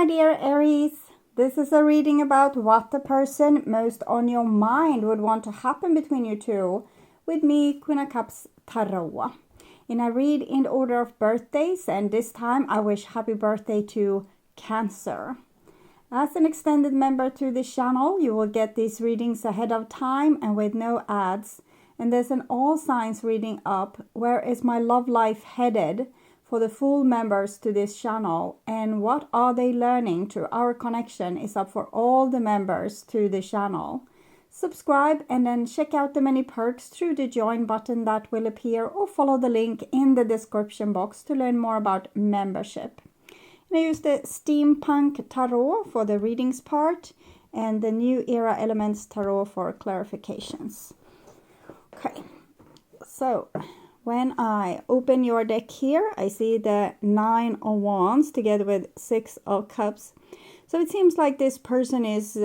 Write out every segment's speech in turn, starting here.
my dear Aries. This is a reading about what the person most on your mind would want to happen between you two with me, Queen of Cups Tarot. And I read in order of birthdays, and this time I wish happy birthday to Cancer. As an extended member to this channel, you will get these readings ahead of time and with no ads. And there's an all signs reading up, where is my love life headed, for the full members to this channel, and what are they learning through our connection is up for all the members to the channel. Subscribe and then check out the many perks through the join button that will appear, or follow the link in the description box to learn more about membership. And I use the Steampunk Tarot for the readings part and the New Era Elements Tarot for clarifications. Okay, so when I open your deck here, I see the 9 of Wands together with 6 of Cups. So it seems like this person is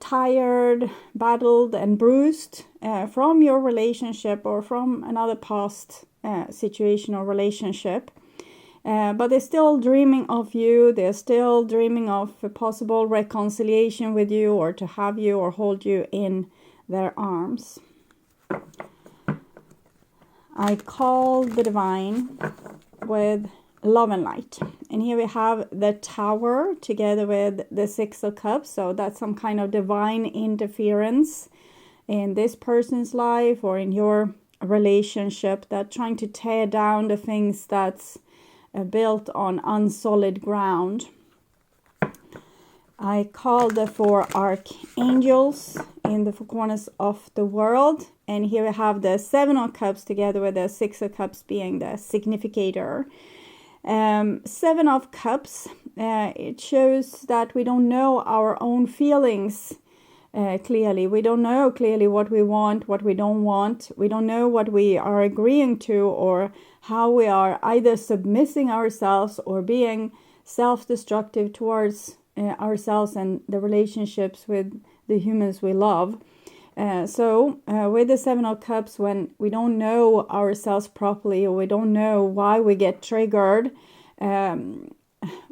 tired, battled and bruised from your relationship or from another past situation or relationship. But they're still dreaming of you. They're still dreaming of a possible reconciliation with you, or to have you or hold you in their arms. I call the divine with love and light. And here we have the Tower together with the 6 of Cups. So that's some kind of divine interference in this person's life or in your relationship, that trying to tear down the things that's built on unsolid ground. I call the 4 archangels in the 4 corners of the world. And here we have the 7 of Cups together with the 6 of Cups being the significator. 7 of Cups, it shows that we don't know our own feelings clearly. We don't know clearly what we want, what we don't want. We don't know what we are agreeing to, or how we are either submitting ourselves or being self-destructive towards ourselves and the relationships with the humans we love. So with the 7 of Cups, when we don't know ourselves properly, or we don't know why we get triggered,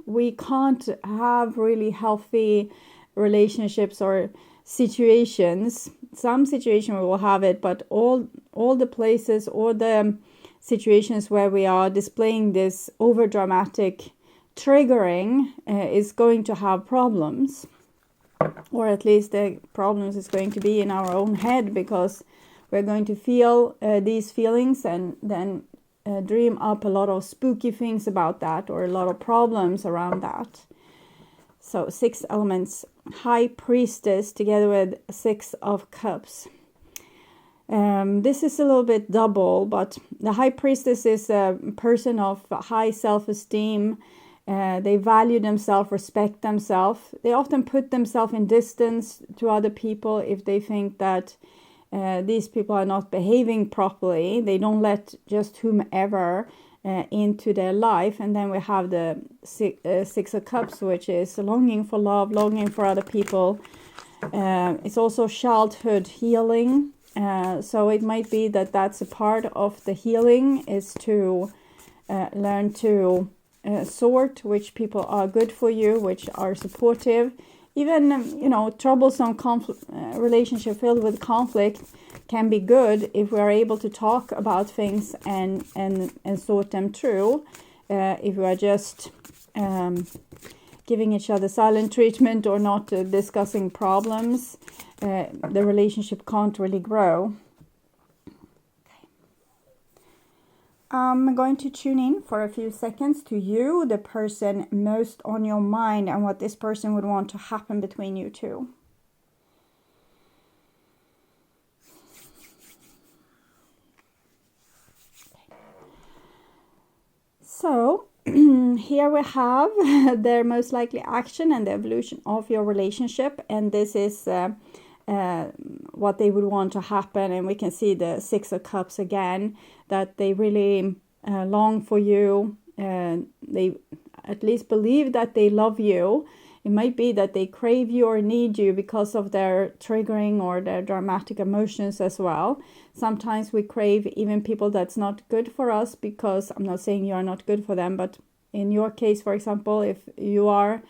we can't have really healthy relationships or situations. Some situation we will have it, but all the places or the situations where we are displaying this over dramatic triggering is going to have problems. Or at least the problems is going to be in our own head, because we're going to feel these feelings and then dream up a lot of spooky things about that, or a lot of problems around that. So 6 elements, High Priestess together with 6 of Cups. This is a little bit double, but the High Priestess is a person of high self-esteem. They value themselves, respect themselves. They often put themselves in distance to other people if they think that these people are not behaving properly. They don't let just whomever into their life. And then we have the 6 of Cups, which is longing for love, longing for other people. It's also childhood healing. So it might be that that's a part of the healing, is to learn to sort which people are good for you, which are supportive. Even troublesome relationship filled with conflict can be good if we are able to talk about things and sort them through. If we are just giving each other silent treatment or not discussing problems, the relationship can't really grow. I'm going to tune in for a few seconds to you, the person most on your mind, and what this person would want to happen between you two. So here we have their most likely action and the evolution of your relationship, and this is what they would want to happen. And we can see the 6 of Cups again, that they really long for you. They at least believe that they love you. It might be that they crave you or need you because of their triggering or their dramatic emotions as well. Sometimes we crave even people that's not good for us, because I'm not saying you are not good for them, but in your case, for example, if you are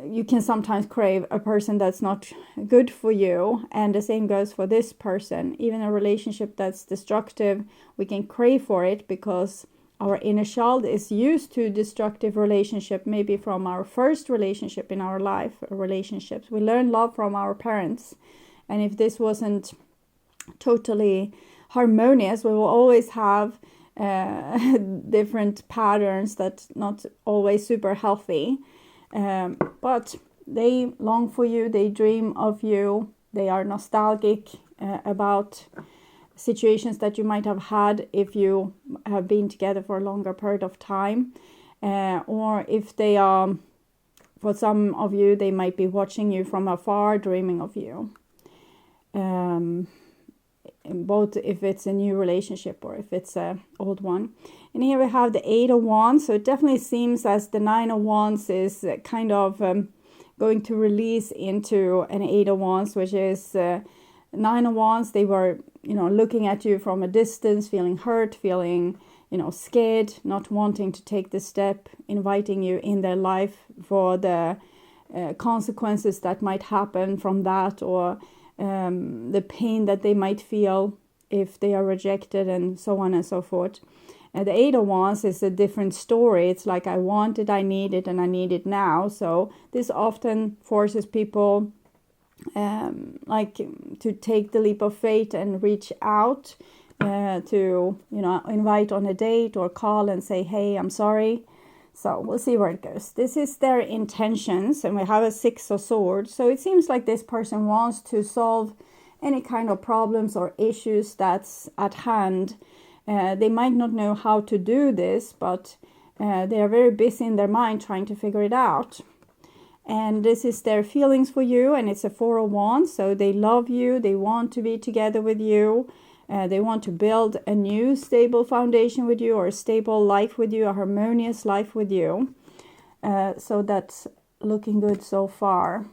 you can sometimes crave a person that's not good for you, and the same goes for this person. Even a relationship that's destructive, we can crave for it because our inner child is used to destructive relationship, maybe from our first relationship in our life, relationships. We learn love from our parents, and if this wasn't totally harmonious, we will always have different patterns that's not always super healthy. But they long for you, they dream of you, they are nostalgic about situations that you might have had if you have been together for a longer period of time, or if they are, for some of you, they might be watching you from afar, dreaming of you. Both if it's a new relationship or if it's an old one. And here we have the 8 of Wands. So it definitely seems as the 9 of Wands is kind of going to release into an 8 of Wands, which is 9 of Wands. They were, looking at you from a distance, feeling hurt, feeling, scared, not wanting to take the step, inviting you in their life for the consequences that might happen from that, or the pain that they might feel if they are rejected, and so on and so forth. And the 8 of Wands is a different story. It's like, I want it, I need it, and I need it now. So this often forces people to take the leap of faith and reach out to, invite on a date or call and say, hey, I'm sorry. So we'll see where it goes. This is their intentions, and we have a 6 of Swords. So it seems like this person wants to solve any kind of problems or issues that's at hand. They might not know how to do this, but they are very busy in their mind trying to figure it out. And this is their feelings for you, and it's a 4 of Wands. So they love you, they want to be together with you. They want to build a new stable foundation with you, or a stable life with you, a harmonious life with you. So that's looking good so far.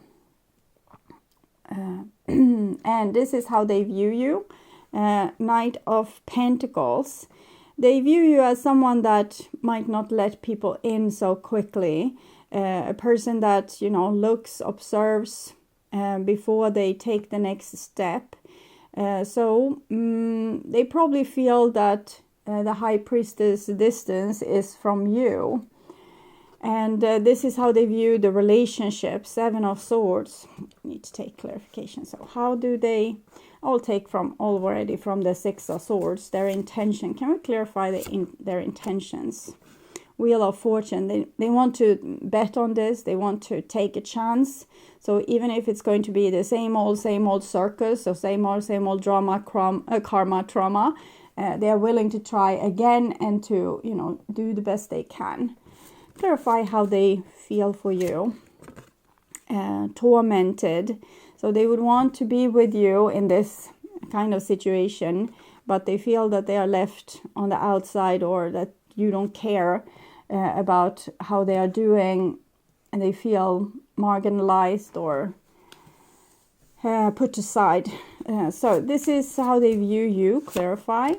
And this is how they view you. Knight of Pentacles. They view you as someone that might not let people in so quickly. A person that, looks, observes before they take the next step. So they probably feel that the High Priestess distance is from you. And this is how they view the relationship. 7 of Swords. I need to take clarification. So how do they... I'll take already from the 6 of Swords, their intention. Can we clarify their intentions? Wheel of Fortune. They want to bet on this. They want to take a chance. So even if it's going to be the same old circus, so same old drama, karma, trauma, they are willing to try again and to, do the best they can. Clarify how they feel for you. Tormented. So they would want to be with you in this kind of situation, but they feel that they are left on the outside, or that you don't care about how they are doing, and they feel marginalized or put aside. So this is how they view you. Clarify.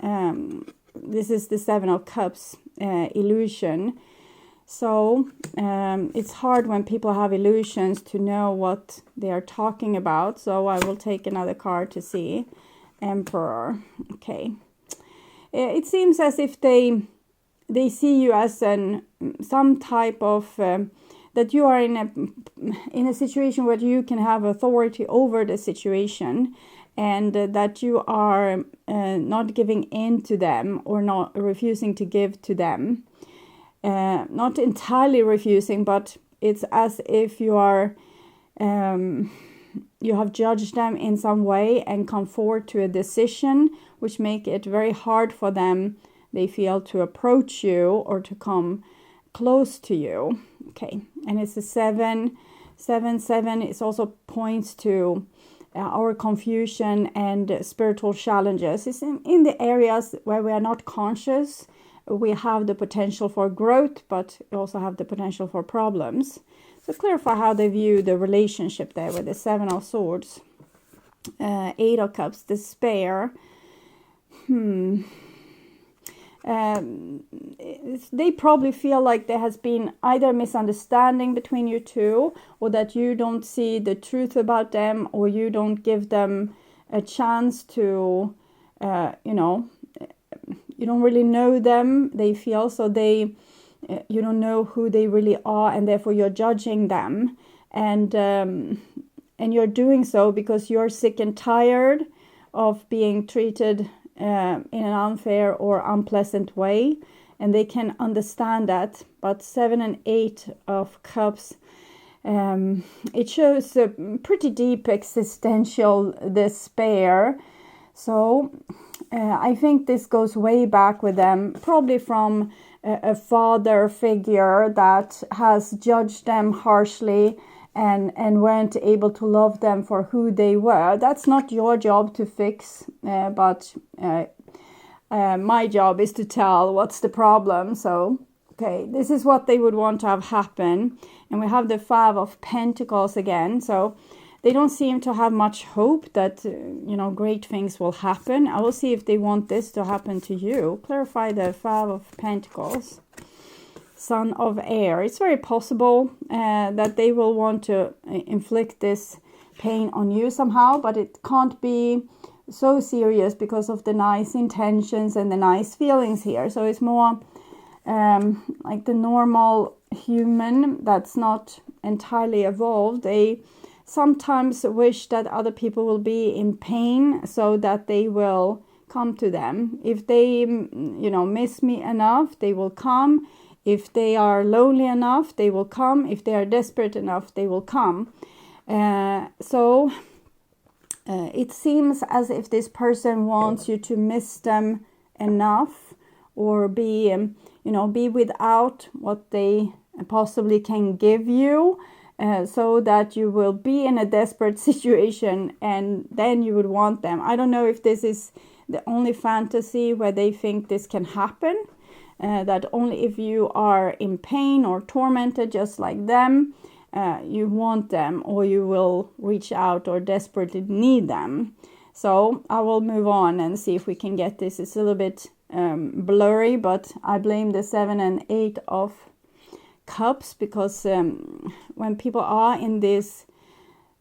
This is the 7 of Cups, illusion. So it's hard when people have illusions to know what they are talking about. So I will take another card to see. Emperor. Okay. It seems as if they see you as some type of that you are in a situation where you can have authority over the situation, and that you are not giving in to them, or not refusing to give to them. Not entirely refusing, but it's as if you are you have judged them in some way and come forward to a decision, which make it very hard for them, they feel, to approach you or to come close to you. Okay, and it's a 7. 7. It also points to our confusion and spiritual challenges. It's in the areas where we are not conscious. We have the potential for growth, but also have the potential for problems. So clarify how they view the relationship there with the 7 of Swords. 8 of Cups, despair. they probably feel like there has been either misunderstanding between you two, or that you don't see the truth about them, or you don't give them a chance to, you don't really know them, they feel. So you don't know who they really are, and therefore you're judging them. And you're doing so because you're sick and tired of being treated in an unfair or unpleasant way, and they can understand that. But 7 and 8 of Cups, it shows a pretty deep existential despair. So I think this goes way back with them, probably from a father figure that has judged them harshly and weren't able to love them for who they were. That's not your job to fix, but my job is to tell what's the problem. So, okay, this is what they would want to have happen. And we have the 5 of Pentacles again. So they don't seem to have much hope that, great things will happen. I will see if they want this to happen to you. Clarify the 5 of Pentacles. Son of Air. It's very possible that they will want to inflict this pain on you somehow, but it can't be so serious because of the nice intentions and the nice feelings here. So it's more like the normal human that's not entirely evolved. They sometimes wish that other people will be in pain so that they will come to them. If they, miss me enough, they will come. If they are lonely enough, they will come. If they are desperate enough, they will come. So it seems as if this person wants you to miss them enough, or be without what they possibly can give you, so that you will be in a desperate situation, and then you would want them. I don't know if this is the only fantasy where they think this can happen. That only if you are in pain or tormented just like them, you want them, or you will reach out or desperately need them. So I will move on and see if we can get this. It's a little bit blurry, but I blame the 7 and 8 of Cups because when people are in this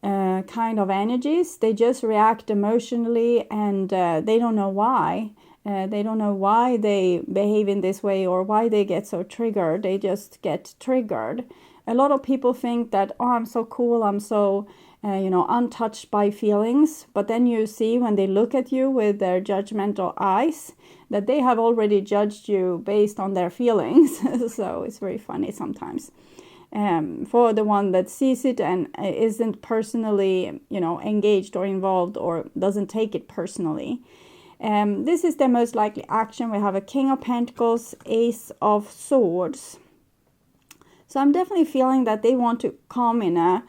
kind of energies, they just react emotionally, and they don't know why. They don't know why they behave in this way or why they get so triggered. They just get triggered. A lot of people think that, oh, I'm so cool, I'm so, untouched by feelings. But then you see when they look at you with their judgmental eyes that they have already judged you based on their feelings. So it's very funny sometimes. For the one that sees it and isn't personally, engaged or involved, or doesn't take it personally. This is the most likely action. We have a King of Pentacles, Ace of Swords. So I'm definitely feeling that they want to come in a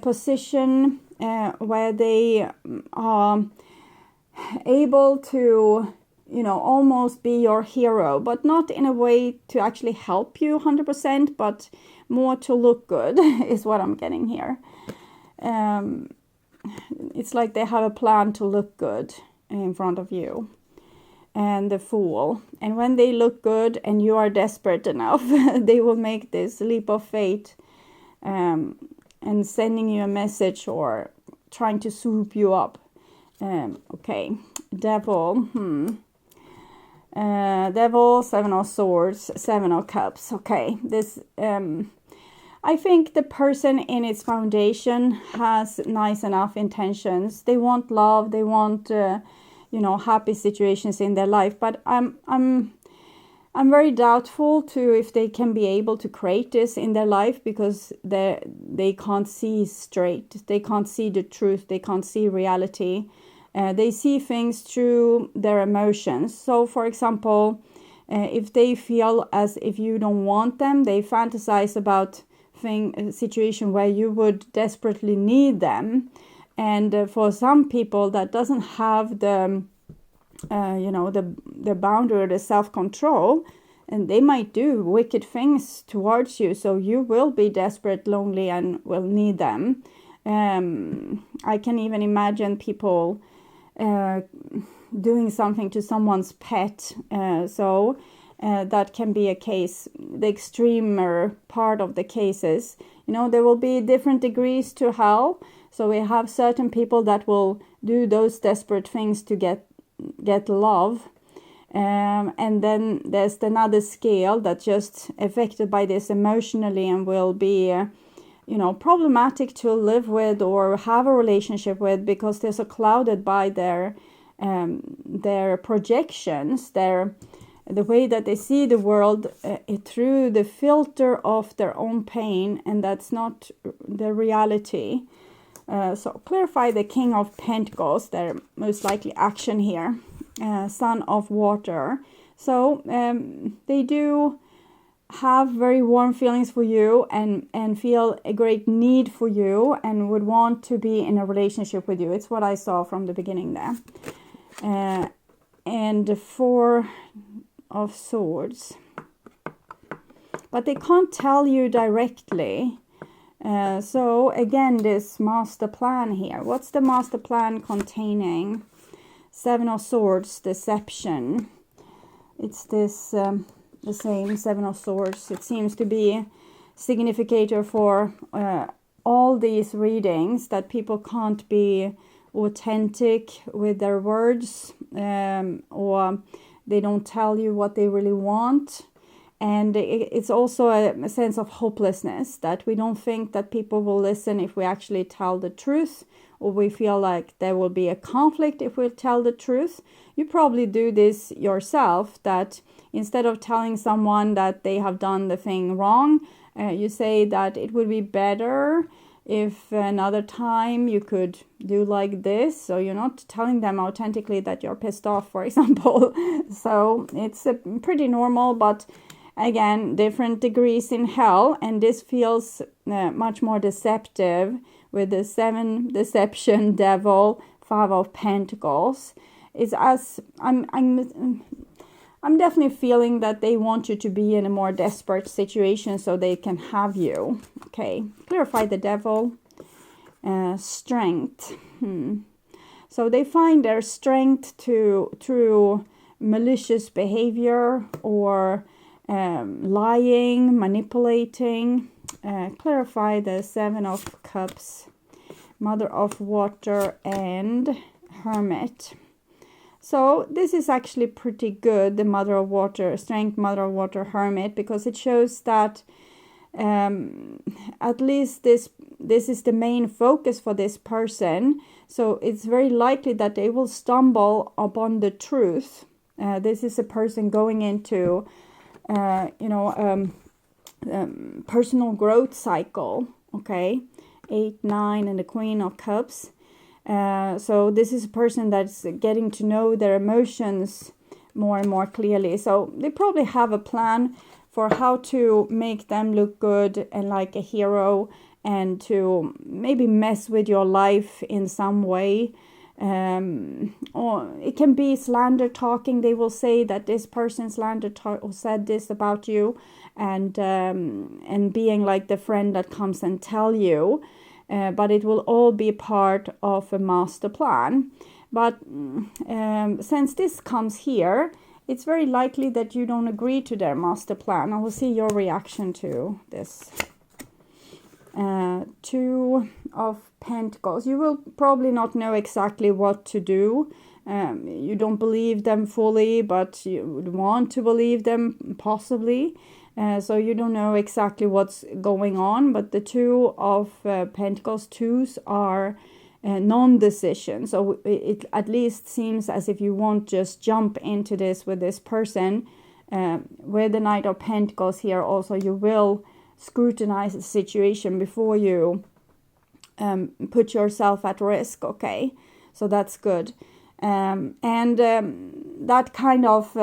position where they are able to, almost be your hero, but not in a way to actually help you 100%, but more to look good is what I'm getting here. It's like they have a plan to look good in front of you. And the Fool. And when they look good and you are desperate enough, they will make this leap of faith and sending you a message or trying to swoop you up. Okay, Devil. Devil, 7 of Swords, 7 of Cups. Okay, this I think the person in its foundation has nice enough intentions. They want love, they want happy situations in their life, but I'm very doubtful to if they can be able to create this in their life, because they can't see straight, they can't see the truth, they can't see reality. They see things through their emotions. So for example, if they feel as if you don't want them, they fantasize about a situation where you would desperately need them. And for some people that doesn't have the boundary or the self-control, and they might do wicked things towards you, so you will be desperate, lonely, and will need them. I can even imagine people doing something to someone's pet. That can be a case, the extremer part of the cases. There will be different degrees to hell. So we have certain people that will do those desperate things to get love. And then there's another scale that's just affected by this emotionally and will be, problematic to live with or have a relationship with, because they're so clouded by their projections, the way that they see the world through the filter of their own pain, and that's not the reality. So clarify the King of Pentacles, their most likely action here. Son of Water. So they do have very warm feelings for you and feel a great need for you and would want to be in a relationship with you. It's what I saw from the beginning there. And the Four of Swords. But they can't tell you directly. So again, this master plan here. What's the master plan containing? Seven of Swords, deception. It's this the same Seven of Swords. It seems to be significator for all these readings, that people can't be authentic with their words, or they don't tell you what they really want. And it's also a sense of hopelessness, that we don't think that people will listen if we actually tell the truth, or we feel like there will be a conflict if we tell the truth. You probably do this yourself, that instead of telling someone that they have done the thing wrong, you say that it would be better if another time you could do like this. So you're not telling them authentically that you're pissed off, for example. So it's pretty normal, but again, different degrees in hell, and this feels much more deceptive with the 7 deception, devil, 5 of Pentacles. It's as I'm definitely feeling that they want you to be in a more desperate situation so they can have you. Okay, clarify the devil. Strength. So they find their strength through malicious behavior or lying, manipulating. Clarify the 7 of Cups, Mother of Water, and Hermit. So this is actually pretty good, the Mother of Water, Strength, Mother of Water, Hermit, because it shows that at least this is the main focus for this person. So it's very likely that they will stumble upon the truth. This is a person going into personal growth cycle. Okay, 8, 9, and the Queen of Cups. So this is a person that's getting to know their emotions more and more clearly. So they probably have a plan for how to make them look good and like a hero, and to maybe mess with your life in some way. Or it can be slander talking. They will say that this person slander or said this about you, and being like the friend that comes and tell you. But it will all be part of a master plan. But since this comes here, it's very likely that you don't agree to their master plan. I will see your reaction to this. 2 of Pentacles. You will probably not know exactly what to do. You don't believe them fully, but you would want to believe them possibly. So you don't know exactly what's going on, but the 2 of Pentacles, 2s are non-decision. So it at least seems as if you won't just jump into this with this person. With the Knight of Pentacles here also, you will scrutinize the situation before you put yourself at risk. Okay, so that's good. That kind of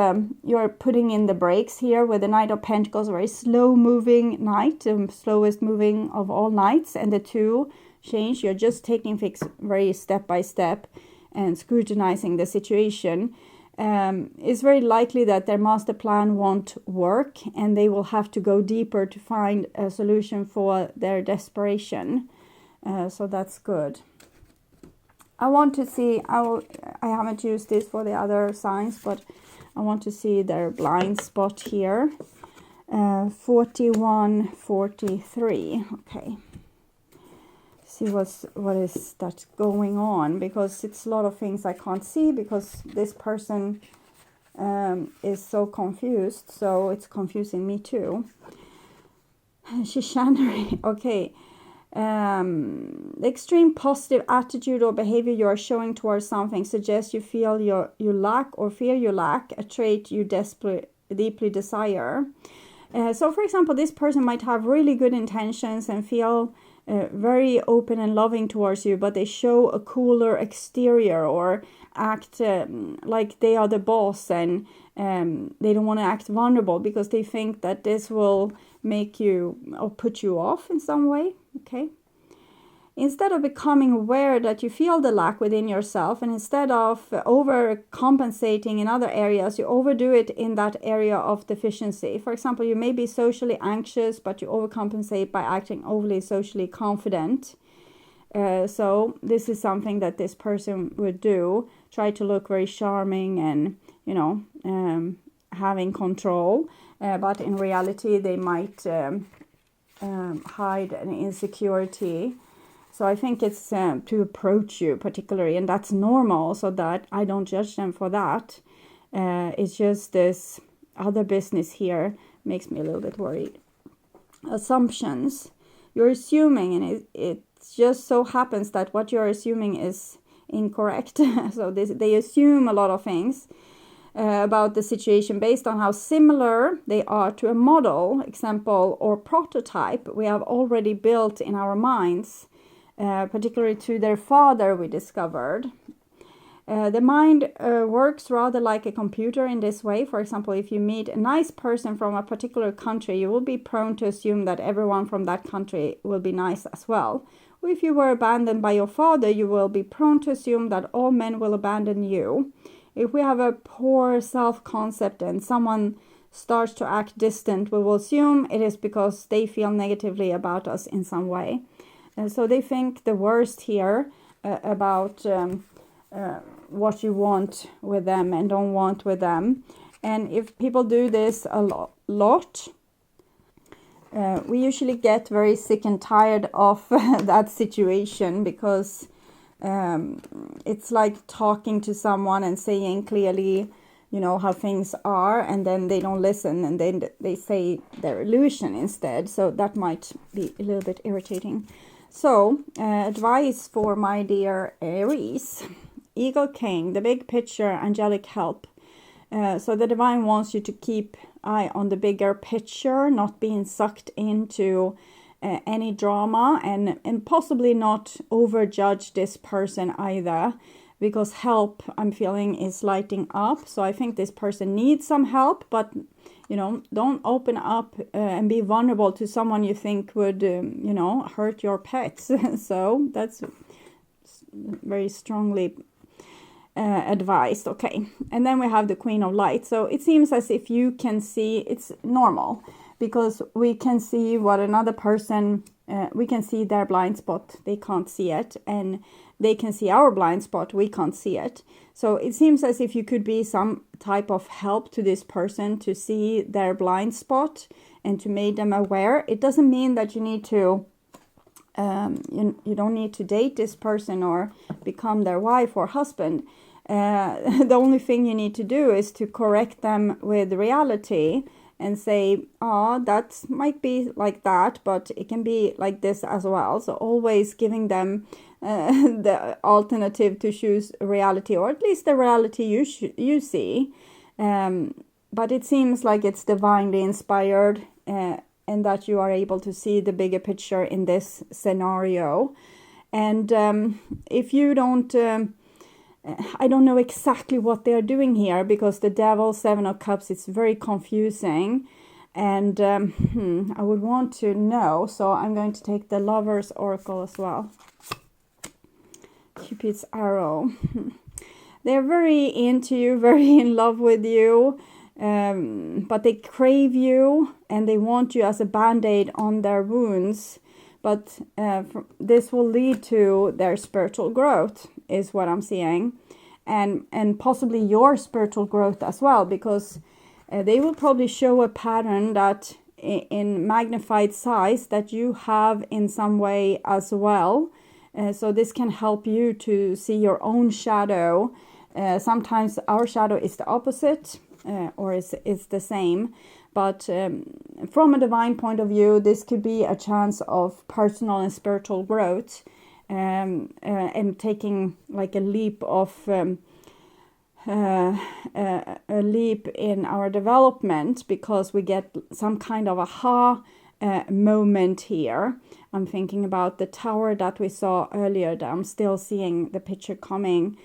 you're putting in the brakes here with the Knight of Pentacles, very slow moving knight, slowest moving of all knights, and the 2 change. You're just taking things very step by step and scrutinizing the situation. It's very likely that their master plan won't work, and they will have to go deeper to find a solution for their desperation. So that's good. I want to see, I haven't used this for the other signs, but I want to see their blind spot here. 41, 43. Okay. See what is that going on, because it's a lot of things I can't see because this person is so confused, so it's confusing me too. Illusionary. Okay. The extreme positive attitude or behavior you are showing towards something suggests you feel you lack or fear you lack a trait you deeply desire. So, for example, this person might have really good intentions and feel very open and loving towards you, but they show a cooler exterior or act like they are the boss, and they don't want to act vulnerable because they think that this will make you or put you off in some way. Okay. Instead of becoming aware that you feel the lack within yourself, and instead of overcompensating in other areas, you overdo it in that area of deficiency. For example, you may be socially anxious, but you overcompensate by acting overly socially confident. So this is something that this person would do. Try to look very charming and, having control. But in reality, they might hide an insecurity. So I think it's to approach you particularly, and that's normal, so that I don't judge them for that. It's just this other business here makes me a little bit worried. Assumptions. You're assuming, and it just so happens that what you're assuming is incorrect. So they assume a lot of things about the situation based on how similar they are to a model, example, or prototype we have already built in our minds. Particularly to their father, we discovered. The mind works rather like a computer in this way. For example, if you meet a nice person from a particular country, you will be prone to assume that everyone from that country will be nice as well. Or if you were abandoned by your father, you will be prone to assume that all men will abandon you. If we have a poor self-concept and someone starts to act distant, we will assume it is because they feel negatively about us in some way. So they think the worst here about what you want with them and don't want with them. And if people do this a lot, we usually get very sick and tired of that situation, because it's like talking to someone and saying clearly, how things are, and then they don't listen, and then they say their illusion instead. So that might be a little bit irritating. So, advice for my dear Aries. Eagle King, the big picture, angelic help. So the divine wants you to keep eye on the bigger picture, not being sucked into any drama, and possibly not overjudge this person either, because help, I'm feeling, is lighting up. So I think this person needs some help, but don't open up and be vulnerable to someone you think would, hurt your pets. So that's very strongly advised. Okay. And then we have the Queen of Light. So it seems as if you can see, it's normal, because we can see what another person, we can see their blind spot. They can't see it. And they can see our blind spot. We can't see it. So it seems as if you could be some type of help to this person to see their blind spot and to make them aware. It doesn't mean that you need to, you don't need to date this person or become their wife or husband. The only thing you need to do is to correct them with reality and say, that might be like that, but it can be like this as well. So always giving them the alternative to choose reality, or at least the reality you see. But it seems like it's divinely inspired, and that you are able to see the bigger picture in this scenario. And if you don't, I don't know exactly what they're doing here, because the Devil, Seven of Cups, it's very confusing. And I would want to know, so I'm going to take the Lover's Oracle as well. Cupid's arrow. They're very into you, very in love with you, but they crave you and they want you as a band-aid on their wounds. But this will lead to their spiritual growth. is what I'm seeing, and possibly your spiritual growth as well, because they will probably show a pattern that in magnified size that you have in some way as well. So this can help you to see your own shadow. Sometimes our shadow is the opposite, or is the same. But from a divine point of view, this could be a chance of personal and spiritual growth, and taking like a leap of a leap in our development, because we get some kind of aha moment here. I'm thinking about the tower that we saw earlier, that I'm still seeing the picture coming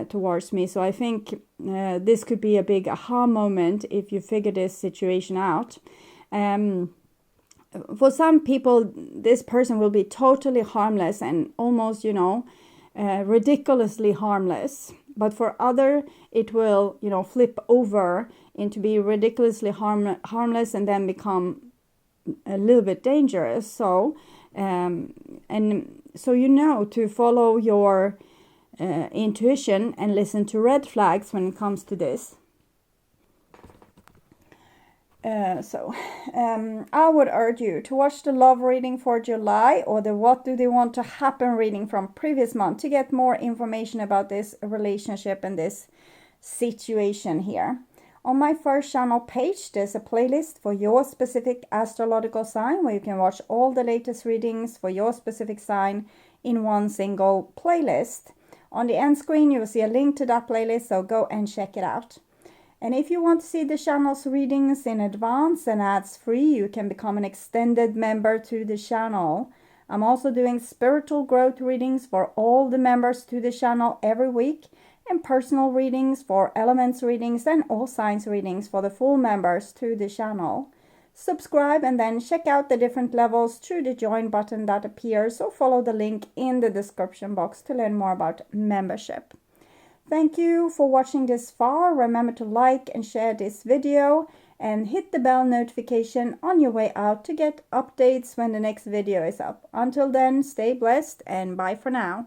towards me. So I think this could be a big aha moment if you figure this situation out. For some people, this person will be totally harmless and almost, ridiculously harmless. But for other, it will, flip over into be ridiculously harmless and then become a little bit dangerous. So, to follow your intuition and listen to red flags when it comes to this. I would urge you to watch the love reading for July, or the what do they want to happen reading from previous month, to get more information about this relationship and this situation here. On my first channel page, there's a playlist for your specific astrological sign, where you can watch all the latest readings for your specific sign in one single playlist. On the end screen, you will see a link to that playlist, so go and check it out. And if you want to see the channel's readings in advance and ads free, you can become an extended member to the channel. I'm also doing spiritual growth readings for all the members to the channel every week, and personal readings for elements readings and all signs readings for the full members to the channel. Subscribe and then check out the different levels through the join button that appears, or follow the link in the description box to learn more about membership. Thank you for watching this far. Remember to like and share this video, and hit the bell notification on your way out to get updates when the next video is up. Until then, stay blessed and bye for now.